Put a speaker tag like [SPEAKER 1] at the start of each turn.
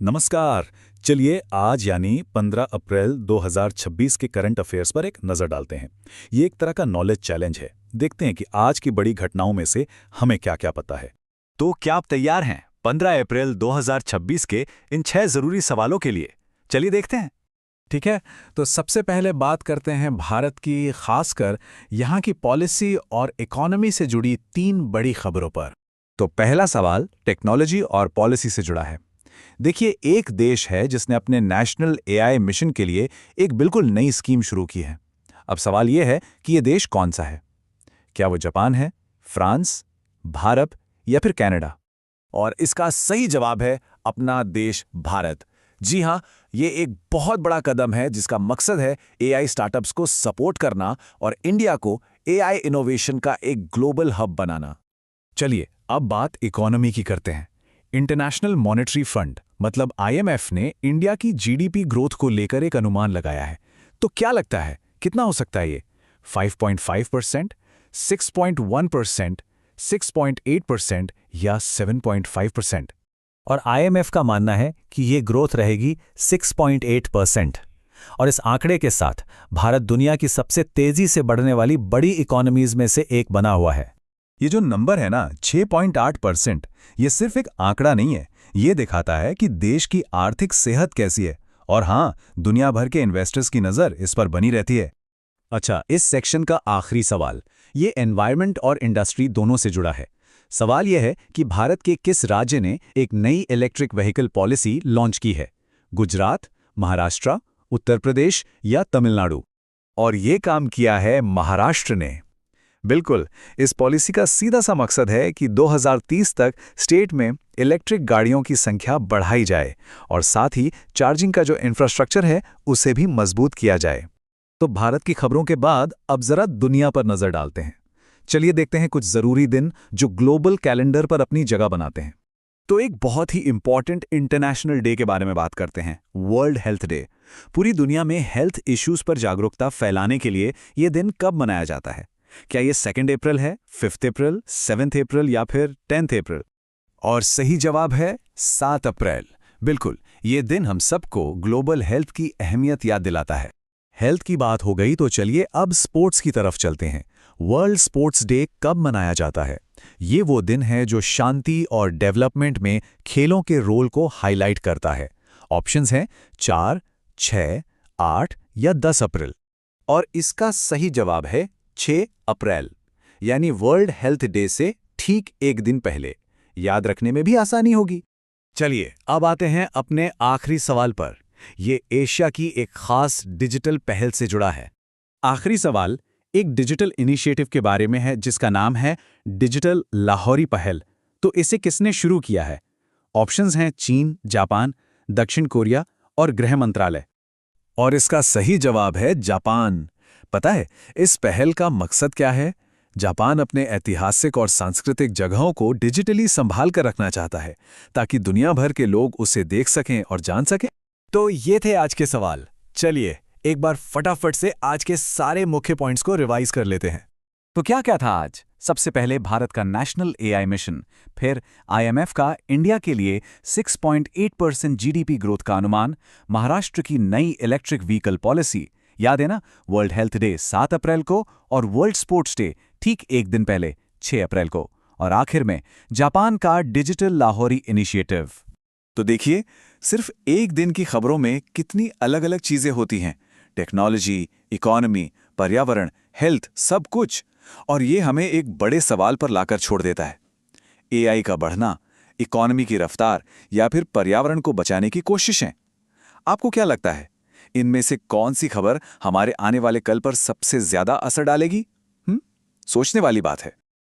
[SPEAKER 1] नमस्कार। चलिए आज यानी 15 अप्रैल 2026 के करंट अफेयर्स पर एक नज़र डालते हैं। ये एक तरह का नॉलेज चैलेंज है। देखते हैं कि आज की बड़ी घटनाओं में से हमें क्या-क्या पता है।
[SPEAKER 2] तो क्या आप तैयार हैं 15 अप्रैल 2026 के इन 6 जरूरी सवालों के लिए? चलिए देखते हैं।
[SPEAKER 3] ठीक है। तो सबसे पहले बात करते हैं भारत की, खासकर यहाँ की पॉलिसी और इकोनॉमी से जुड़ी 3 बड़ी खबरों पर।
[SPEAKER 2] तो पहला सवाल टेक्नोलॉजी और पॉलिसी से जुड़ा है। देखिए, एक देश है जिसने अपने नेशनल एआई मिशन के लिए एक बिल्कुल नई स्कीम शुरू की है। अब सवाल यह है कि यह देश कौन सा है? क्या वो जापान है, फ्रांस, भारत या फिर कनाडा? और इसका सही जवाब है अपना देश भारत। जी हाँ, ये एक बहुत बड़ा कदम है जिसका मकसद है एआई स्टार्टअप्स को सपोर्ट करना और इंडिया को एआई इनोवेशन का एक ग्लोबल हब बनाना।
[SPEAKER 3] चलिए अब बात इकोनॉमी की करते हैं। इंटरनेशनल मॉनेटरी फंड मतलब आईएमएफ ने इंडिया की जीडीपी ग्रोथ को लेकर एक अनुमान लगाया है। तो क्या लगता है कितना हो सकता है ये? 5.5%, 6.1%, 6.8% या 7.5%?
[SPEAKER 4] और आईएमएफ का मानना है कि ये ग्रोथ रहेगी 6.8%। और इस आंकड़े के साथ भारत दुनिया की सबसे तेजी से बढ़ने वाली बड़ी इकोनॉमीज में से एक बना हुआ है।
[SPEAKER 2] ये जो नंबर है ना 6.8%, ये सिर्फ एक आंकड़ा नहीं है, ये दिखाता है कि देश की आर्थिक सेहत कैसी है। और हाँ, दुनिया भर के इन्वेस्टर्स की नज़र इस पर बनी रहती है। अच्छा, इस सेक्शन का आखिरी सवाल ये एनवायरनमेंट और इंडस्ट्री दोनों से जुड़ा है। सवाल यह है कि भारत के किस राज्य ने एक नई इलेक्ट्रिक व्हीकल पॉलिसी लॉन्च की है? गुजरात, महाराष्ट्र, उत्तर प्रदेश या तमिलनाडु? और ये काम किया है महाराष्ट्र ने। बिल्कुल, इस पॉलिसी का सीधा सा मकसद है कि 2030 तक स्टेट में इलेक्ट्रिक गाड़ियों की संख्या बढ़ाई जाए और साथ ही चार्जिंग का जो इंफ्रास्ट्रक्चर है उसे भी मजबूत किया जाए। तो भारत की खबरों के बाद अब जरा दुनिया पर नजर डालते हैं। चलिए देखते हैं कुछ जरूरी दिन जो ग्लोबल कैलेंडर पर अपनी जगह बनाते हैं। तो एक बहुत ही इंपॉर्टेंट इंटरनेशनल डे के बारे में बात करते हैं, वर्ल्ड हेल्थ डे। पूरी दुनिया में हेल्थ इश्यूज पर जागरूकता फैलाने के लिए ये दिन कब मनाया जाता है? क्या ये 2 अप्रैल है, 5 अप्रैल, 7 अप्रैल या फिर 10 अप्रैल? और सही जवाब है 7 अप्रैल। बिल्कुल, ये दिन हम सबको ग्लोबल हेल्थ की अहमियत याद दिलाता है। हेल्थ की बात हो गई तो चलिए अब स्पोर्ट्स की तरफ चलते हैं। वर्ल्ड स्पोर्ट्स डे कब मनाया जाता है? ये वो दिन है जो शांति और डेवलपमेंट में खेलों के रोल को हाईलाइट करता है। ऑप्शंस हैं 4, 6, 8 या 10 अप्रैल। और इसका सही जवाब है 6 अप्रैल, यानी वर्ल्ड हेल्थ डे से ठीक एक दिन पहले। याद रखने में भी आसानी होगी। चलिए अब आते हैं अपने आखिरी सवाल पर। ये एशिया की एक खास डिजिटल पहल से जुड़ा है। आखिरी सवाल एक डिजिटल इनिशिएटिव के बारे में है जिसका नाम है डिजिटल लाहौरी पहल। तो इसे किसने शुरू किया है? ऑप्शंस हैं चीन, जापान, दक्षिण कोरिया और गृह मंत्रालय। और इसका सही जवाब है जापान। पता है इस पहल का मकसद क्या है? जापान अपने ऐतिहासिक और सांस्कृतिक जगहों को डिजिटली संभाल कर रखना चाहता है ताकि दुनिया भर के लोग उसे देख सकें और जान सकें। तो ये थे आज के सवाल। चलिए एक बार फटाफट से आज के सारे मुख्य पॉइंट्स को रिवाइज कर लेते हैं। तो क्या क्या था आज? सबसे पहले भारत का नेशनल एआई मिशन, फिर आईएमएफ का इंडिया के लिए 6.8% जीडीपी ग्रोथ का अनुमान, महाराष्ट्र की नई इलेक्ट्रिक व्हीकल पॉलिसी, याद है ना, वर्ल्ड हेल्थ डे 7 अप्रैल को और वर्ल्ड स्पोर्ट्स डे ठीक एक दिन पहले 6 अप्रैल को, और आखिर में जापान का डिजिटल लाहौरी इनिशिएटिव। तो देखिए, सिर्फ एक दिन की खबरों में कितनी अलग अलग चीजें होती हैं। टेक्नोलॉजी, इकोनॉमी, पर्यावरण, हेल्थ, सब कुछ। और ये हमें एक बड़े सवाल पर लाकर छोड़ देता है। एआई का बढ़ना, इकोनॉमी की रफ्तार या फिर पर्यावरण को बचाने की कोशिशें। आपको क्या लगता है इनमें से कौन सी खबर हमारे आने वाले कल पर सबसे ज्यादा असर डालेगी? सोचने वाली बात है।